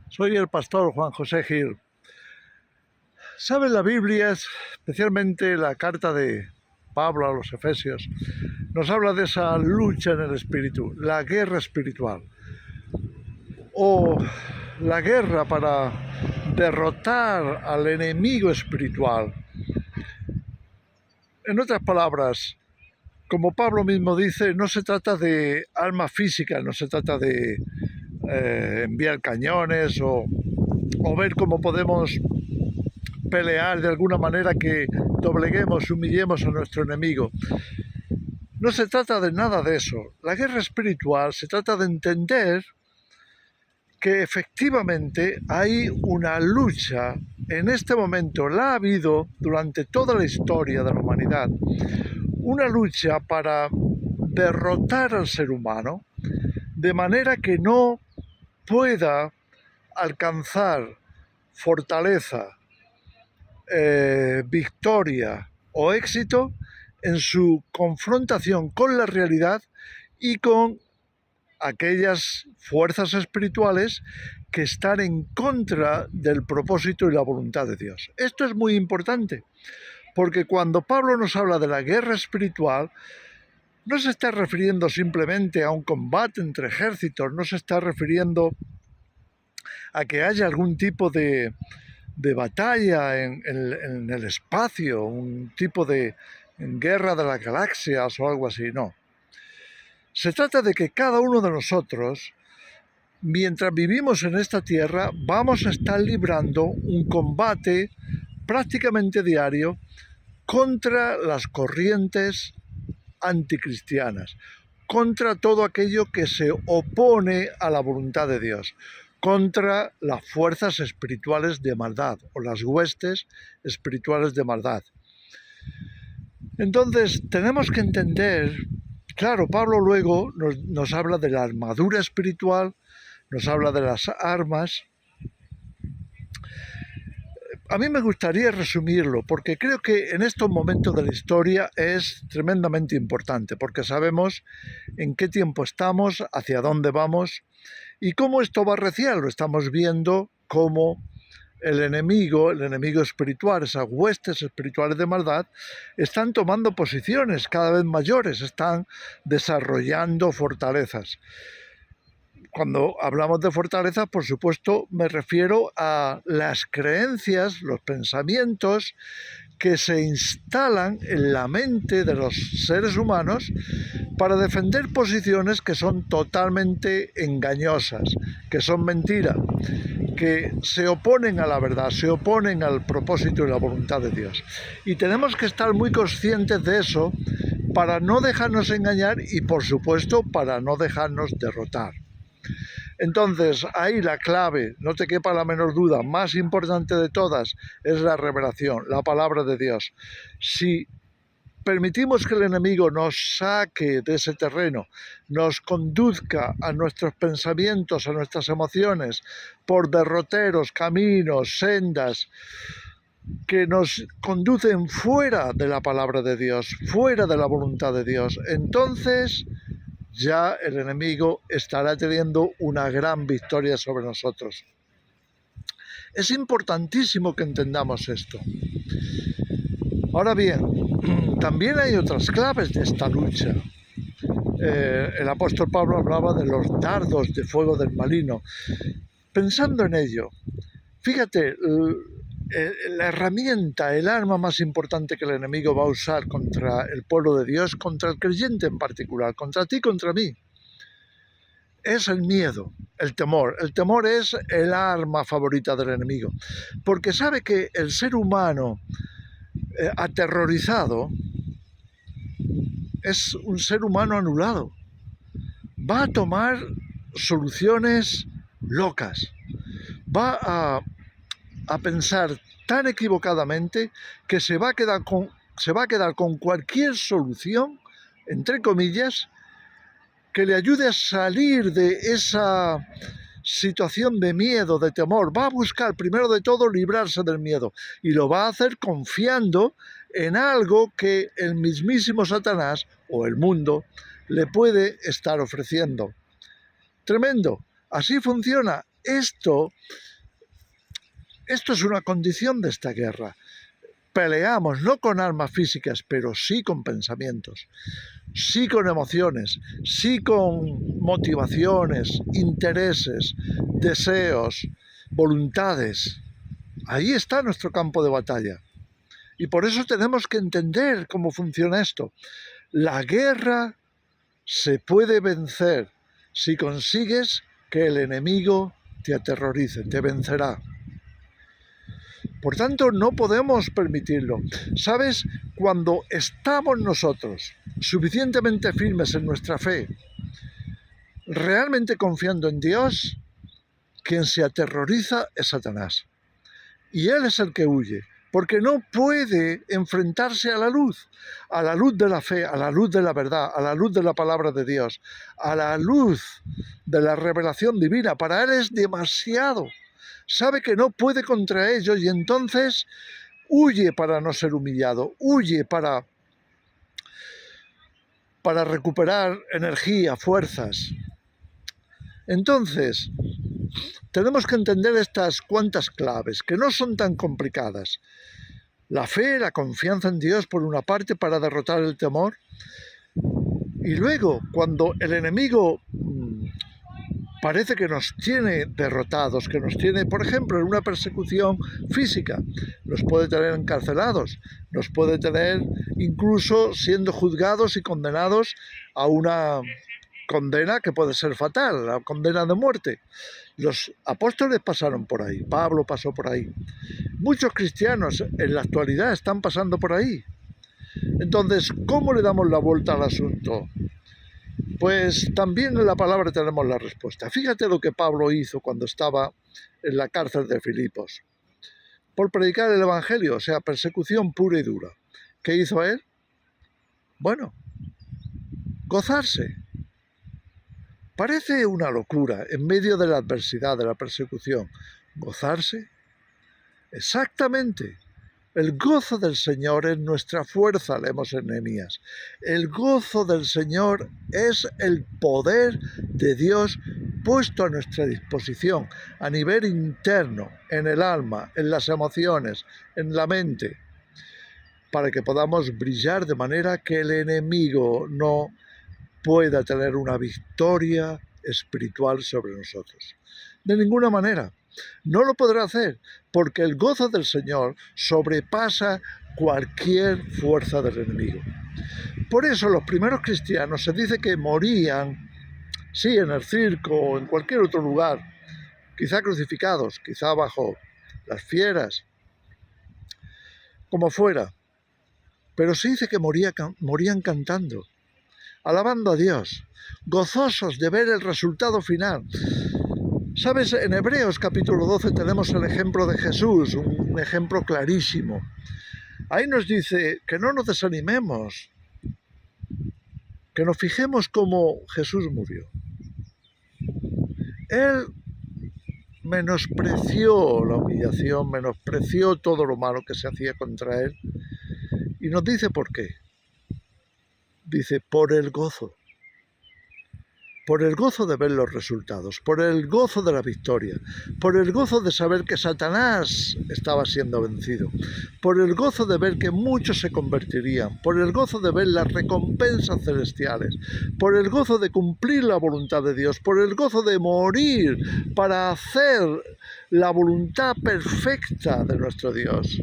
Soy el pastor Juan José Gil. ¿Saben? La Biblia, especialmente la carta de Pablo a los Efesios, nos habla de esa lucha en el espíritu, la guerra espiritual, o la guerra para derrotar al enemigo espiritual. En otras palabras, como Pablo mismo dice, no se trata de armas físicas, no se trata de enviar cañones o ver cómo podemos pelear de alguna manera que dobleguemos, humillemos a nuestro enemigo. No se trata de nada de eso. La guerra espiritual se trata de entender que efectivamente hay una lucha. En este momento la ha habido durante toda la historia de la humanidad. Una lucha para derrotar al ser humano de manera que no pueda alcanzar fortaleza, victoria o éxito en su confrontación con la realidad y con aquellas fuerzas espirituales que están en contra del propósito y la voluntad de Dios. Esto es muy importante, porque cuando Pablo nos habla de la guerra espiritual, no se está refiriendo simplemente a un combate entre ejércitos, no se está refiriendo a que haya algún tipo de batalla en el espacio, un tipo de guerra de las galaxias o algo así, no. Se trata de que cada uno de nosotros, mientras vivimos en esta tierra, vamos a estar librando un combate prácticamente diario contra las corrientes anticristianas, contra todo aquello que se opone a la voluntad de Dios, contra las fuerzas espirituales de maldad o las huestes espirituales de maldad. Entonces tenemos que entender, claro, Pablo luego nos habla de la armadura espiritual, nos habla de las armas. A mí me gustaría resumirlo porque creo que en estos momentos de la historia es tremendamente importante, porque sabemos en qué tiempo estamos, hacia dónde vamos y cómo esto va a arreciar. Lo estamos viendo cómo el enemigo espiritual, esas huestes espirituales de maldad, están tomando posiciones cada vez mayores, están desarrollando fortalezas. Cuando hablamos de fortaleza, por supuesto, me refiero a las creencias, los pensamientos que se instalan en la mente de los seres humanos para defender posiciones que son totalmente engañosas, que son mentira, que se oponen a la verdad, se oponen al propósito y la voluntad de Dios. Y tenemos que estar muy conscientes de eso para no dejarnos engañar y, por supuesto, para no dejarnos derrotar. Entonces, ahí la clave, no te quepa la menor duda, más importante de todas, es la revelación, la palabra de Dios. Si permitimos que el enemigo nos saque de ese terreno, nos conduzca a nuestros pensamientos, a nuestras emociones, por derroteros, caminos, sendas, que nos conducen fuera de la palabra de Dios, fuera de la voluntad de Dios, entonces ya el enemigo estará teniendo una gran victoria sobre nosotros. Es importantísimo que entendamos esto. Ahora bien, también hay otras claves de esta lucha. El apóstol Pablo hablaba de los dardos de fuego del maligno. Pensando en ello, fíjate, la herramienta, el arma más importante que el enemigo va a usar contra el pueblo de Dios, contra el creyente en particular, contra ti, contra mí, es el miedo, el temor. El temor es el arma favorita del enemigo, porque sabe que el ser humano aterrorizado es un ser humano anulado. Va a tomar soluciones locas, va a pensar tan equivocadamente que se va a quedar con cualquier solución, entre comillas, que le ayude a salir de esa situación de miedo, de temor. Va a buscar, primero de todo, librarse del miedo, y lo va a hacer confiando en algo que el mismísimo Satanás o el mundo le puede estar ofreciendo. Tremendo. Así funciona. esto es una condición de esta guerra. Peleamos no con armas físicas, pero sí con pensamientos, sí con emociones, sí con motivaciones, intereses, deseos, voluntades. Ahí está nuestro campo de batalla. Y por eso tenemos que entender cómo funciona esto. La guerra se puede vencer si consigues que el enemigo te aterrorice, te vencerá. Por tanto, no podemos permitirlo. ¿Sabes? Cuando estamos nosotros suficientemente firmes en nuestra fe, realmente confiando en Dios, quien se aterroriza es Satanás. Y él es el que huye, porque no puede enfrentarse a la luz de la fe, a la luz de la verdad, a la luz de la palabra de Dios, a la luz de la revelación divina. Para él es demasiado. Sabe que no puede contra ello y entonces huye para no ser humillado, huye para recuperar energía, fuerzas. Entonces, tenemos que entender estas cuantas claves, que no son tan complicadas. La fe, la confianza en Dios, por una parte, para derrotar el temor. Y luego, cuando el enemigo parece que nos tiene derrotados, que nos tiene, por ejemplo, en una persecución física, nos puede tener encarcelados, nos puede tener incluso siendo juzgados y condenados a una condena que puede ser fatal, la condena de muerte. Los apóstoles pasaron por ahí, Pablo pasó por ahí. Muchos cristianos en la actualidad están pasando por ahí. Entonces, ¿cómo le damos la vuelta al asunto? Pues también en la palabra tenemos la respuesta. Fíjate lo que Pablo hizo cuando estaba en la cárcel de Filipos. Por predicar el Evangelio, o sea, persecución pura y dura. ¿Qué hizo él? Bueno, gozarse. Parece una locura en medio de la adversidad, de la persecución. ¿Gozarse? Exactamente. El gozo del Señor es nuestra fuerza, leemos en Nehemías. El gozo del Señor es el poder de Dios puesto a nuestra disposición a nivel interno, en el alma, en las emociones, en la mente, para que podamos brillar de manera que el enemigo no pueda tener una victoria espiritual sobre nosotros. De ninguna manera. No lo podrá hacer, porque el gozo del Señor sobrepasa cualquier fuerza del enemigo. Por eso los primeros cristianos se dice que morían, sí, en el circo o en cualquier otro lugar, quizá crucificados, quizá bajo las fieras, como fuera. Pero se dice que morían cantando, alabando a Dios, gozosos de ver el resultado final. ¿Sabes? En Hebreos capítulo 12 tenemos el ejemplo de Jesús, un ejemplo clarísimo. Ahí nos dice que no nos desanimemos, que nos fijemos cómo Jesús murió. Él menospreció la humillación, menospreció todo lo malo que se hacía contra él. Y nos dice por qué. Dice, por el gozo de ver los resultados, por el gozo de la victoria, por el gozo de saber que Satanás estaba siendo vencido, por el gozo de ver que muchos se convertirían, por el gozo de ver las recompensas celestiales, por el gozo de cumplir la voluntad de Dios, por el gozo de morir para hacer la voluntad perfecta de nuestro Dios.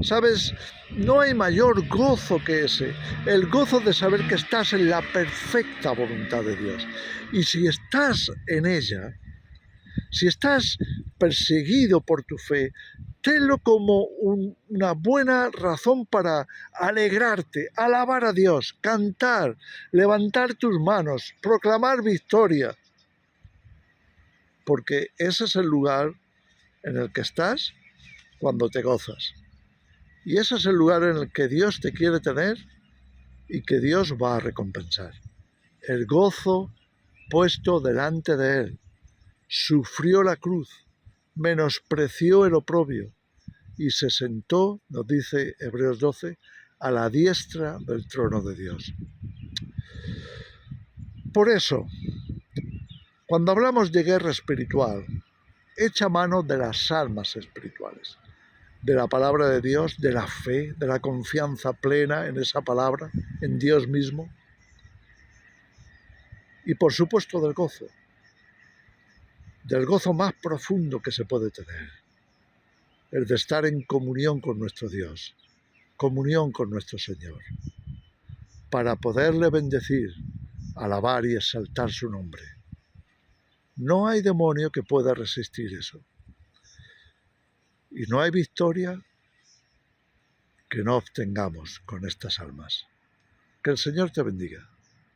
¿Sabes? No hay mayor gozo que ese, el gozo de saber que estás en la perfecta voluntad de Dios. Y si estás en ella, si estás perseguido por tu fe, tenlo como una buena razón para alegrarte, alabar a Dios, cantar, levantar tus manos, proclamar victoria. Porque ese es el lugar en el que estás cuando te gozas. Y ese es el lugar en el que Dios te quiere tener y que Dios va a recompensar. El gozo puesto delante de Él. Sufrió la cruz, menospreció el oprobio y se sentó, nos dice Hebreos 12, a la diestra del trono de Dios. Por eso, Cuando hablamos de guerra espiritual, echa mano de las armas espirituales, de la palabra de Dios, de la fe, de la confianza plena en esa palabra, en Dios mismo, y por supuesto del gozo más profundo que se puede tener, el de estar en comunión con nuestro Dios, comunión con nuestro Señor, para poderle bendecir, alabar y exaltar su nombre. No hay demonio que pueda resistir eso. Y no hay victoria que no obtengamos con estas almas. Que el Señor te bendiga.